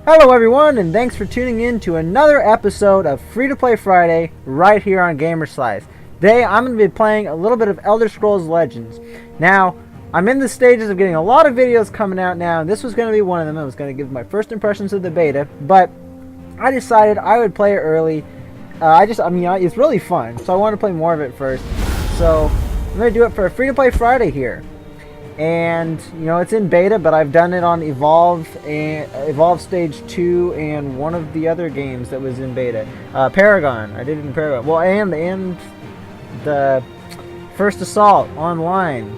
Hello everyone, and thanks for tuning in to another episode of Free to Play Friday right here on Gamerslice. Today I'm going to be playing a little bit of Elder Scrolls Legends. Now, I'm in the stages of getting a lot of videos coming out now, and this was going to be one of them. I was going to give my first impressions of the beta, but I decided I would play it early. It's really fun, so I want to play more of it first. So I'm going to do it for a Free to Play Friday here. And it's in beta, but I've done it on Evolve Stage 2 and one of the other games that was in beta. Paragon. I did it in Paragon. Well, and the First Assault Online.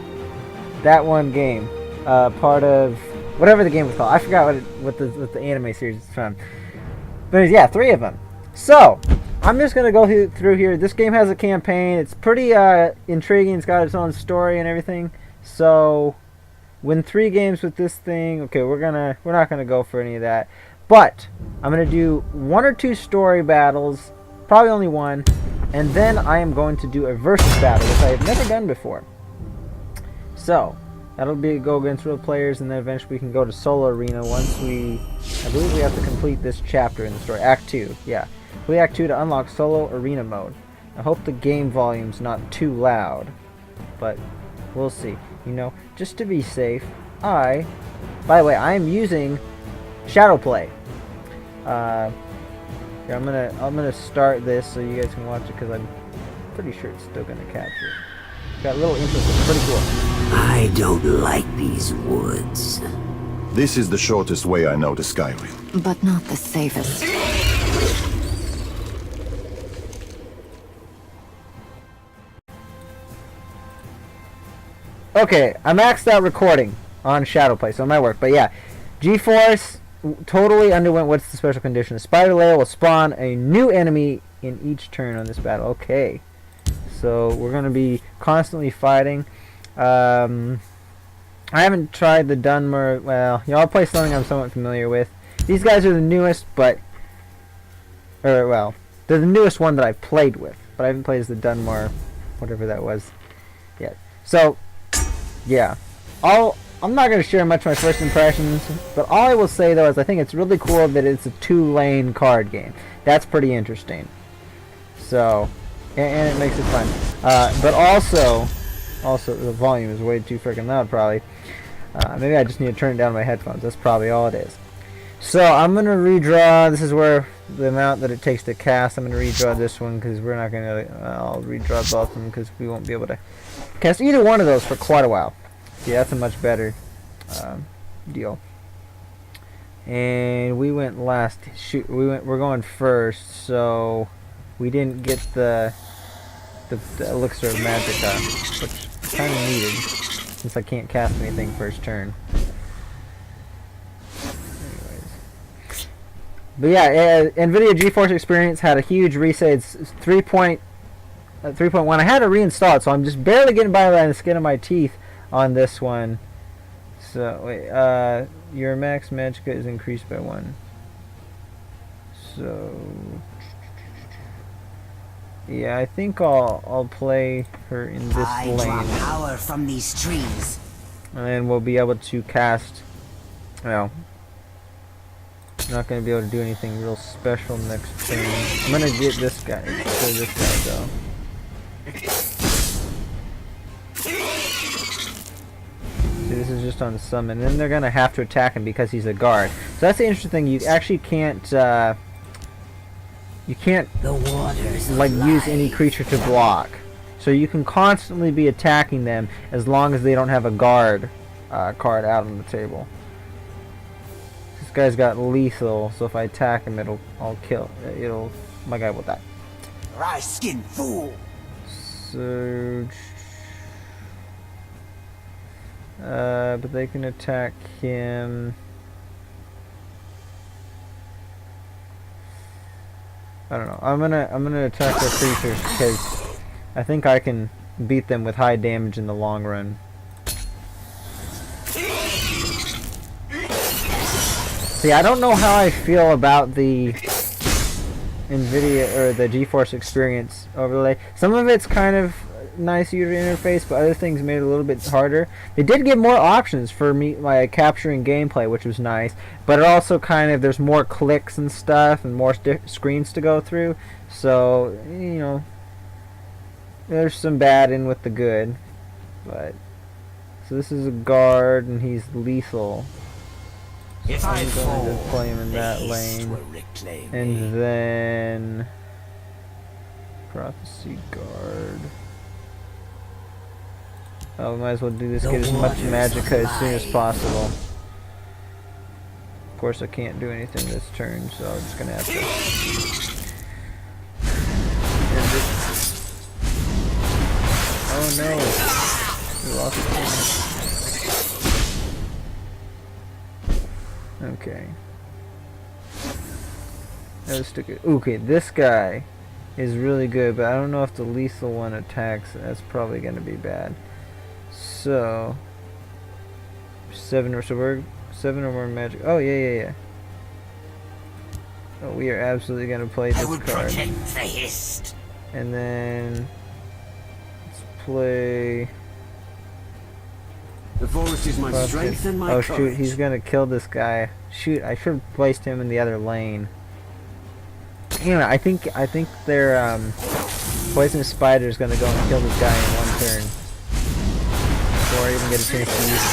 That one game. Part of whatever the game was called. I forgot what the anime series is from. But yeah, 3 of them. So I'm just gonna go through here. This game has a campaign. It's pretty intriguing. It's got its own story and everything. So, win 3 games with this thing. Okay, we're not gonna go for any of that, but I'm gonna do 1 or 2 story battles, probably only 1, and then I am going to do a versus battle, which I have never done before. So that'll be go against real players, and then eventually we can go to solo arena once I believe we have to complete this chapter in the story, Act 2. Yeah, complete Act 2 to unlock solo arena mode. I hope the game volume's not too loud, but we'll see. Just to be safe, by the way, I am using Shadowplay. Here, I'm gonna start this so you guys can watch it, because I'm pretty sure it's still gonna capture it. Got a little intro, it's pretty cool. I don't like these woods. This is the shortest way I know to Skyrim. But not the safest. Okay, I maxed out recording on Shadowplay, so it might work. But yeah, GeForce totally underwent what's the special condition. The spider layer will spawn a new enemy in each turn on this battle. Okay, so we're going to be constantly fighting. I haven't tried the Dunmer. Well, I'll play something I'm somewhat familiar with. These guys are the newest, they're the newest one that I've played with. But I haven't played as the Dunmer, whatever that was, yet. So yeah, I'm not going to share much of my first impressions, but all I will say though is I think it's really cool that it's a 2-lane card game. That's pretty interesting. So, and it makes it fun. But also the volume is way too freaking loud probably. Maybe I just need to turn it down my headphones. That's probably all it is. So I'm going to redraw. This is where the amount that it takes to cast. I'm going to redraw this one because we're not going to. I'll redraw both of them because we won't be able to cast either one of those for quite a while. See, that's a much better deal. And we went last. Shoot, we're going first, so we didn't get the elixir of magic, which kind of needed since I can't cast anything first turn. But yeah, NVIDIA GeForce Experience had a huge reset. It's 3.1. I had to reinstall it, so I'm just barely getting by on the skin of my teeth on this one. So wait, your max magicka is increased by 1. So yeah, I think I'll play her in this lane. I draw power from these trees, and then we'll be able to cast. Well, not going to be able to do anything real special next turn. I'm going to get this guy. Where this guy go? See, this is just on the summon. And then they're going to have to attack him because he's a guard. So that's the interesting thing. You actually can't use any creature to block. So you can constantly be attacking them as long as they don't have a guard card out on the table. This guy's got lethal, so if I attack him, my guy will die. Rye skin fool. So, but they can attack him. I don't know. I'm gonna attack their creatures because I think I can beat them with high damage in the long run. See, I don't know how I feel about the NVIDIA or the GeForce Experience overlay. Some of it's kind of nice user interface, but other things made it a little bit harder. They did give more options for me, like capturing gameplay, which was nice. But it also kind of, there's more clicks and stuff, and more screens to go through. So, you know, there's some bad in with the good. But so this is a guard, and he's lethal. So If I'm I going fall, to play him in that the lane, East will reclaim and me. then prophecy guard. Oh, we might as well do this. The Get as much waters magicka as soon as alive. possible. Of course, I can't do anything this turn, so I'm just gonna have to end it. Oh no! We lost the turn. Okay. Let's stick it. Okay, this guy is really good, but I don't know if the lethal one attacks. That's probably gonna be bad. So 7 or more magic. Oh yeah. Oh, we are absolutely gonna play I this will card, protect the Hist. and then let's play. The forest is my strength and my Oh courage. shoot, he's gonna kill this guy. Shoot, I should have placed him in the other lane. Damn it, I think their poisonous spider is gonna go and kill this guy in one turn before I even get a chance to use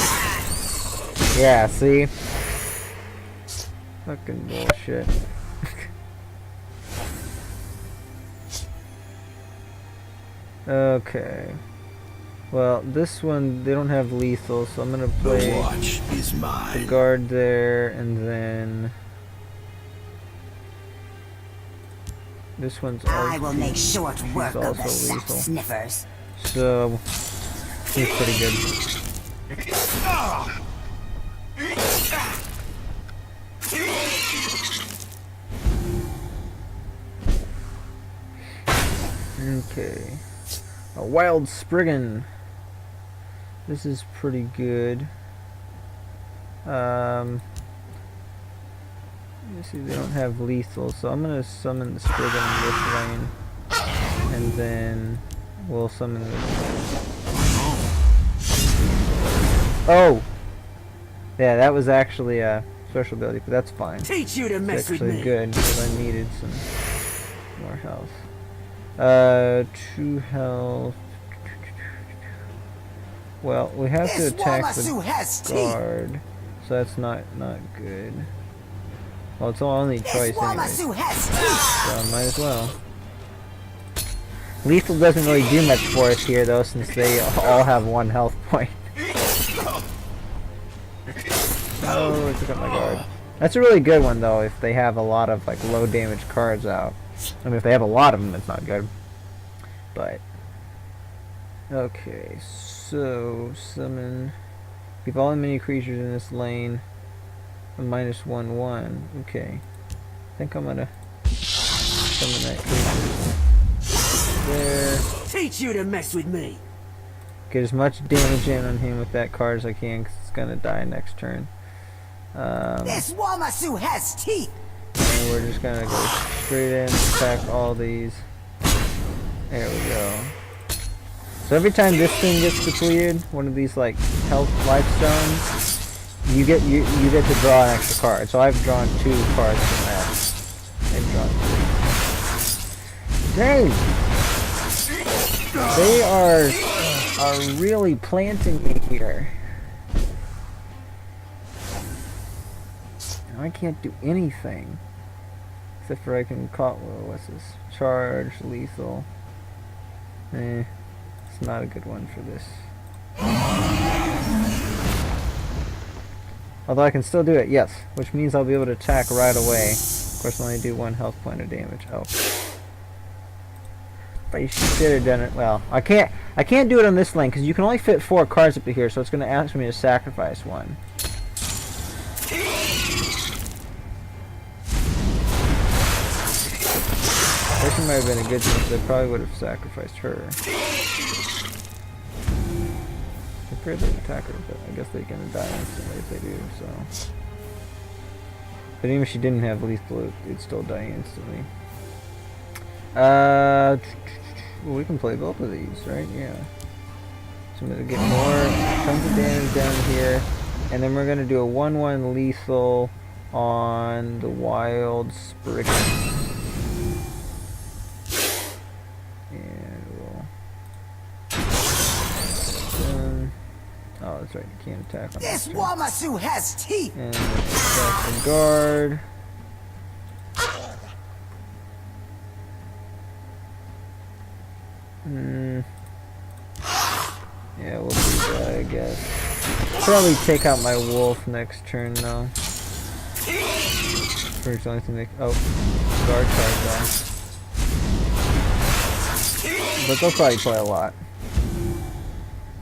it. Yeah, see? Fucking bullshit. Okay. Well, this one, they don't have lethal, so I'm gonna The play watch is the mine. guard there, and then this one's I will also, make short work he's of the also sap lethal. sniffers. So he's pretty good. Okay. A wild Spriggan. This is pretty good. Let me see, they don't have lethal, so I'm gonna summon the Spriggan in this lane, and then we'll summon this. Oh! Yeah, that was actually a special ability, but that's fine. Teach you to It's mess with actually me. good, because I needed some more health. 2 health. Well, we have to This attack Wamasu has the teeth. guard, so that's not good. Well, it's our only This choice anyway, Wamasu has teeth. so I might as well. Lethal doesn't really do much for us here, though, since they all have 1 health point. Oh, I took out my guard. That's a really good one, though, if they have a lot of like low damage cards out. I mean, if they have a lot of them, it's not good. But okay, so summon. Give all mini creatures in this lane a -1/1. Okay, I think I'm gonna summon that creature there. Teach you to mess with me. Get as much damage in on him with that card as I can, because it's gonna die next turn. This Wamasu has teeth. And we're just gonna go straight in, attack all these. There we go. So every time this thing gets depleted, one of these like health life stones, you get to draw an extra card. So I've drawn 2 cards from that. I've drawn 3. Dang! They are really planting me here. I can't do anything. Except for I can call, what's this? Charge, lethal. It's not a good one for this. Although I can still do it, yes. Which means I'll be able to attack right away. Of course, I only do 1 health point of damage. Oh. But you should have done it. Well, I can't do it on this lane, because you can only fit 4 cards up to here, so it's going to ask me to sacrifice 1. This might have been a good thing, because I probably would have sacrificed her. I'm afraid they'd attack her, but I guess they're gonna die instantly if they do, so. But even if she didn't have lethal, it'd still die instantly. we can play both of these, right? Yeah. So I'm gonna get more tons of damage down here, and then we're gonna do a 1/1 lethal on the wild spriggan. And we'll. Oh, that's right. You can't attack on This turn. Wamasu has teeth. And attack the guard. Yeah, we'll do that, I guess. Probably take out my wolf next turn, though. Pretty the only thing they... Oh, guard card down. But they'll probably play a lot.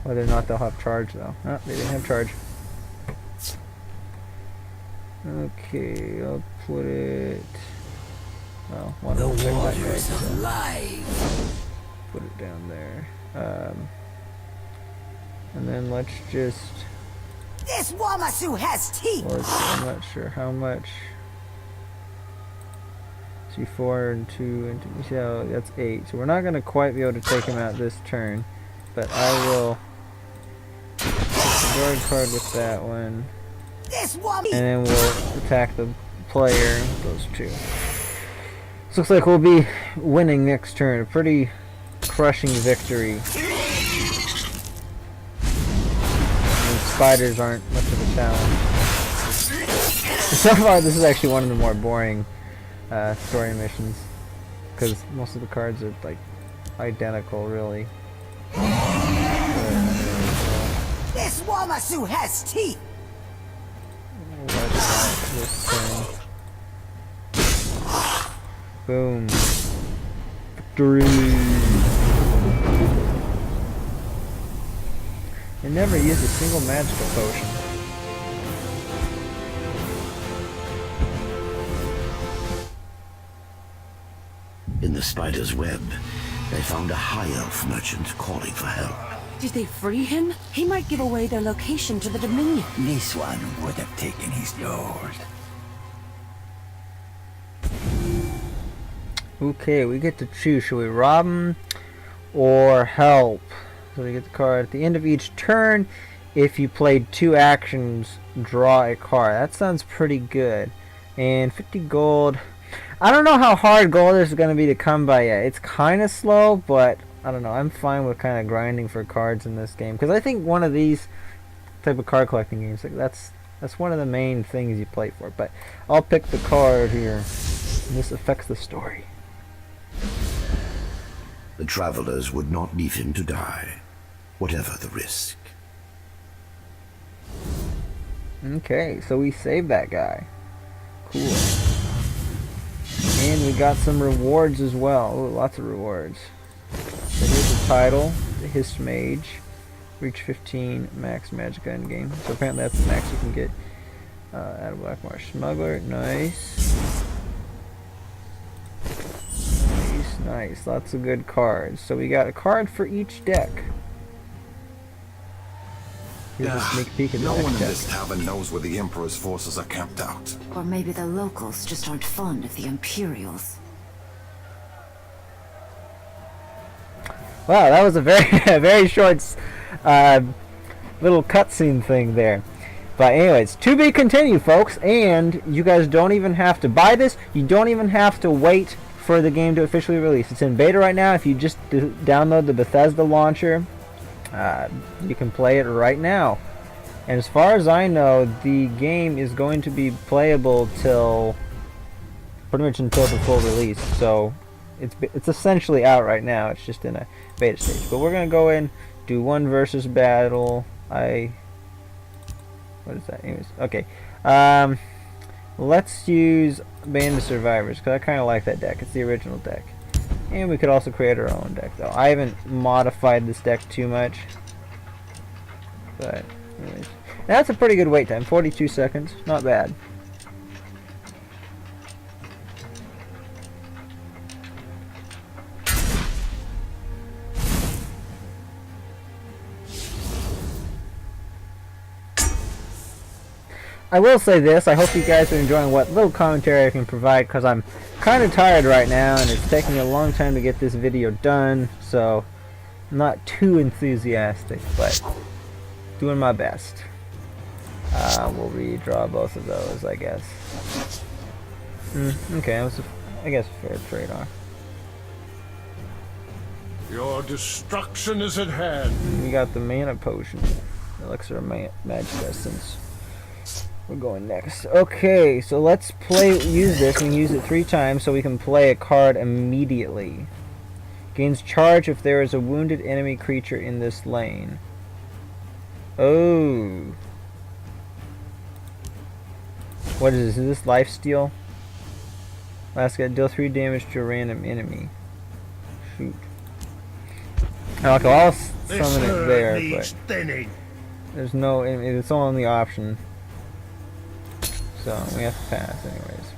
Whether or not they'll have charge, though. Oh, they didn't have charge. Okay, I'll put it... Well, one The will check that waters right, of so life. put it down there. And then let's just... This Wamasu has teeth. I'm not sure how much. See, 4 and 2 and 2. See how that's 8. So we're not going to quite be able to take him out this turn. But I will put the guard card with that one. This Wamasu. And then we'll attack the player with those two. So looks like we'll be winning next turn. A pretty crushing victory. Spiders aren't much of a challenge. So far, this is actually one of the more boring story missions, because most of the cards are like identical, really. This Wamasu has teeth. This turn. Boom. Victory. They never used a single magical potion. In the spider's web, they found a high elf merchant calling for help. Did they free him? He might give away their location to the Dominion. This one would have taken his lord. Okay, we get to choose. Should we rob him or help? So we get the card at the end of each turn. If you played 2 actions, draw a card. That sounds pretty good. And 50 gold. I don't know how hard gold is going to be to come by yet. It's kind of slow, but I don't know. I'm fine with kind of grinding for cards in this game, because I think one of these type of card collecting games, like that's one of the main things you play for. But I'll pick the card here. This affects the story. The travelers would not leave him to die, whatever the risk. Okay, so we saved that guy. Cool. And we got some rewards as well. Ooh, lots of rewards. So here's the title, the Hist Mage. Reach 15 max magic endgame. So apparently that's the max you can get out of Blackmarsh. Smuggler, nice. Nice, lots of good cards. So we got a card for each deck. Here's a sneak peek at the No next one in deck. this tavern knows where the Emperor's forces are camped out. Or maybe the locals just aren't fond of the Imperials. Wow, that was a very very short little cutscene thing there. But anyways, to be continued, folks. And you guys don't even have to buy this. You don't even have to wait for the game to officially release. It's in beta right now. If you just download the Bethesda launcher, you can play it right now. And as far as I know, the game is going to be playable till pretty much until the full release. So it's essentially out right now. It's just in a beta stage. But we're gonna go in, do 1 versus battle. What is that? Anyways, okay. Let's use Band of Survivors, because I kind of like that deck. It's the original deck. And we could also create our own deck, though. I haven't modified this deck too much. But, anyways. That's a pretty good wait time. 42 seconds. Not bad. I will say this, I hope you guys are enjoying what little commentary I can provide, because I'm kind of tired right now and it's taking a long time to get this video done, so I'm not too enthusiastic, but doing my best. We'll redraw both of those, I guess. Okay, that was, I guess, a fair trade-off. Your destruction is at hand. We got the mana potion, elixir of magic essence. We're going next. Okay, so let's use this. We can use it 3 times so we can play a card immediately. Gains charge if there is a wounded enemy creature in this lane. Oh. What is this? Is this lifesteal? Last guy, deal 3 damage to a random enemy. Shoot. Okay, I'll summon it there, but there's no, it's only the option. So we have to pass anyways.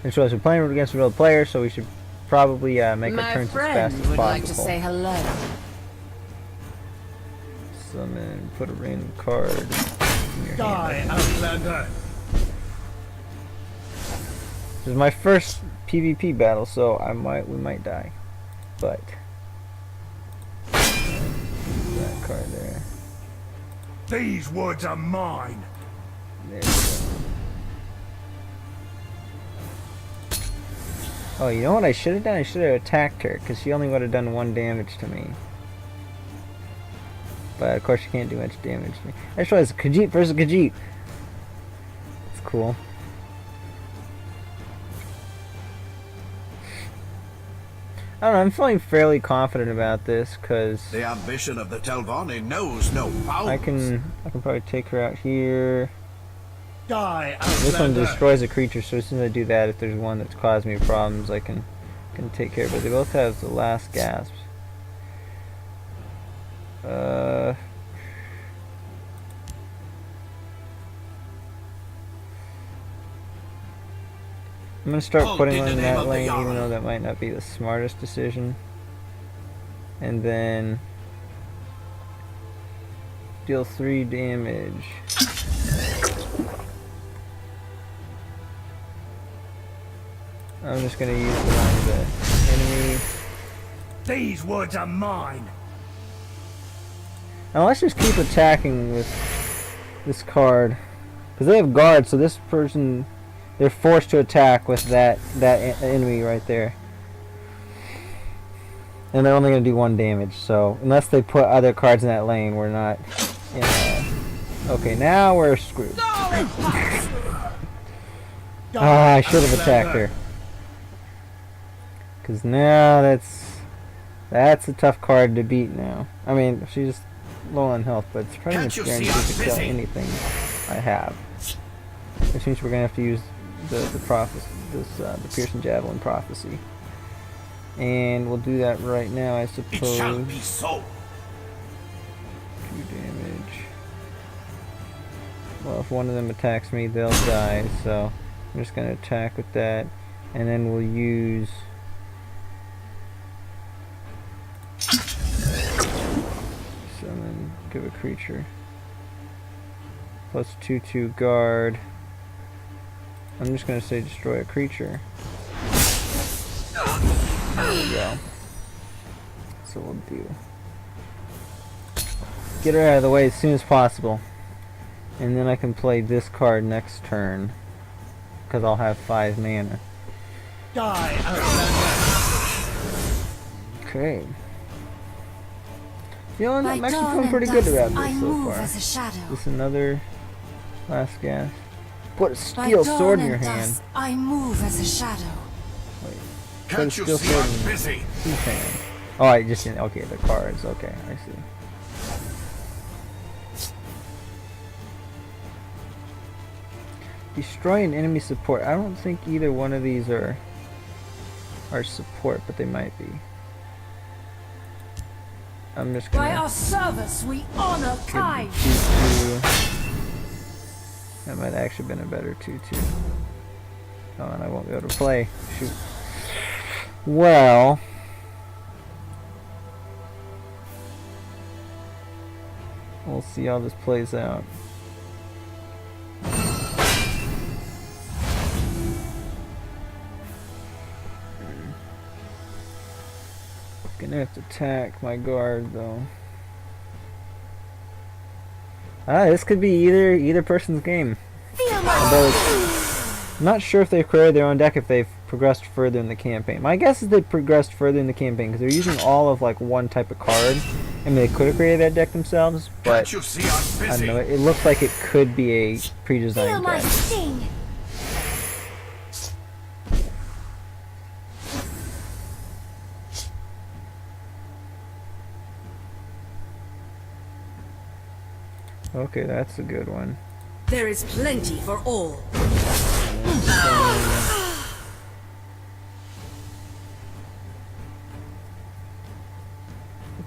And so we're playing against a real player, so we should probably make our turns as fast as possible. would like to say hello. Summon, put a random card in your hand. Outlander! This is my first PvP battle, so we might die. But that card there. These woods are mine. There we go. Oh, you know what I should have done? I should have attacked her, because she only would have done 1 damage to me. But of course she can't do much damage to me. I just realized Khajiit versus Khajiit. It's cool. I don't know, I'm feeling fairly confident about this, because The ambition of the Telvanni knows no bounds. I can probably take her out here. Die, This one Outlander. destroys a creature, so as soon as I do that, if there's one that's caused me problems, I can take care of it. They both have the last gasp. I'm gonna start putting one in that lane, even though that might not be the smartest decision. And then deal 3 damage. I'm just gonna use the one the enemy. These woods are mine. Now let's just keep attacking with this card, because they have guards, so this person, they're forced to attack with that enemy right there, and they're only gonna do 1 damage. So unless they put other cards in that lane, we're not. Okay, now we're screwed. I should have attacked her. Because now that's a tough card to beat now. I mean, she's low on health, but it's pretty much guaranteed to kill anything I have. Which means we're gonna have to use the piercing javelin prophecy, and we'll do that right now, I suppose. It shall be so. 2 damage. Well, if one of them attacks me, they'll die. So I'm just gonna attack with that, and then we'll use. Summon, give a creature. Plus 2/2 guard. I'm just gonna say destroy a creature. There we go. So we'll do. Get her out of the way as soon as possible. And then I can play this card next turn. Because I'll have 5 mana. Die, Outlander. Okay. I'm actually feeling pretty good about this so far. As a shadow. This is another last gas. Put a By steel dawn sword in your and hand. dusk, I move as a shadow. Put a Can't you steel see sword I'm in busy? his hand. Oh, I just didn't. Okay, the cards. Okay, I see. Destroy an enemy support. I don't think either one of these are support, but they might be. I'm just By gonna our service, we honor give kind. the 2/2. That might actually been a better 2/2. Oh, and I won't be able to play. Shoot. Well, we'll see how this plays out. Gonna have to attack my guard though. This could be either person's game. Although I'm not sure if they've created their own deck if they've progressed further in the campaign. My guess is they've progressed further in the campaign because they're using all of like one type of card. I mean, they could have created that deck themselves, but I don't know. It looks like it could be a pre-designed deck. Okay, that's a good one. There is plenty for all.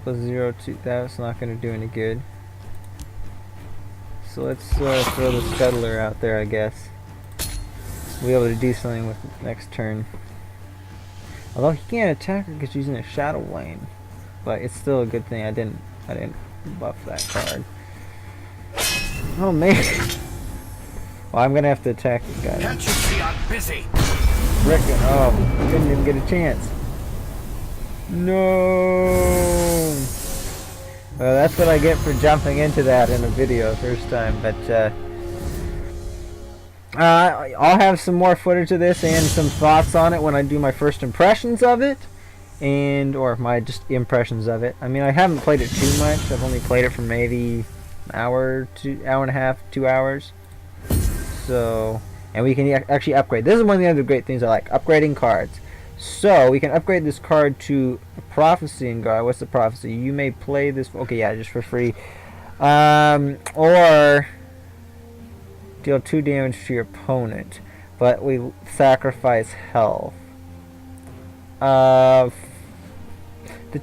Plus 0-2, that's not going to do any good. So let's throw the Scuttler out there, I guess. We'll be able to do something with next turn. Although he can't attack her because she's in a Shadow Lane. But it's still a good thing I didn't buff that card. Oh man. Well, I'm gonna have to attack this guy. Can't you see I'm busy? Frickin', oh, didn't even get a chance. No. Well, that's what I get for jumping into that in a video first time. But I'll have some more footage of this and some thoughts on it when I do my first impressions of it, or my just impressions of it. I mean, I haven't played it too much. I've only played it for maybe an hour, hour and a half, 2 hours. So, and we can actually upgrade. This is one of the other great things I like, upgrading cards. So we can upgrade this card to a Prophecy Guard. What's the prophecy? You may play this. Okay, yeah, just for free. Or deal 2 damage to your opponent, but we sacrifice health. To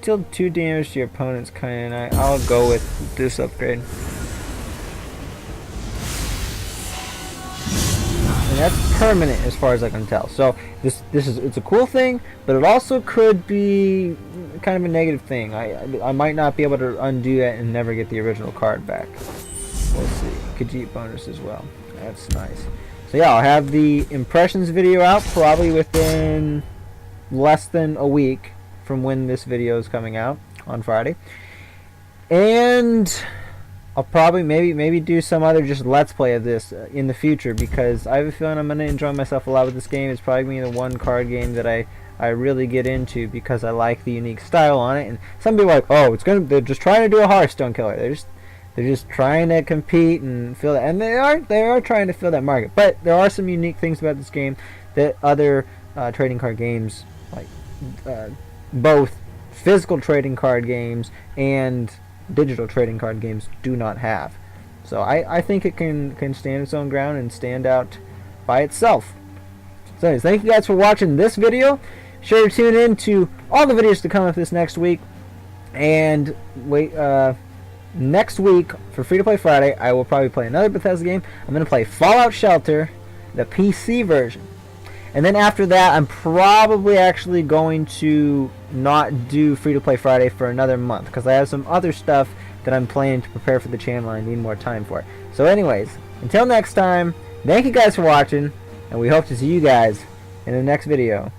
deal 2 damage to your opponent's kind of nice. I'll go with this upgrade. And that's permanent as far as I can tell. So it's a cool thing, but it also could be kind of a negative thing. I might not be able to undo that and never get the original card back. We'll see. Khajiit bonus as well. That's nice. So yeah, I'll have the impressions video out probably within less than a week from when this video is coming out on Friday. And I'll probably maybe do some other just let's play of this in the future, because I have a feeling I'm going to enjoy myself a lot with this game. It's probably going to be the one card game that I really get into because I like the unique style on it. And some people are like, oh, they're just trying to do a Hearthstone killer. They're just trying to compete and fill that, and they are trying to fill that market. But there are some unique things about this game that other trading card games, like both physical trading card games and digital trading card games, do not have. So I think it can stand its own ground and stand out by itself. So anyways, thank you guys for watching this video. Sure to tune in to all the videos to come up this next week. And wait, next week for Free to Play Friday, I will probably play another Bethesda game. I'm going to play Fallout Shelter, the PC version. And then after that, I'm probably actually going to not do Free to Play Friday for another month, because I have some other stuff that I'm planning to prepare for the channel and I need more time for. So anyways, until next time, thank you guys for watching, and we hope to see you guys in the next video.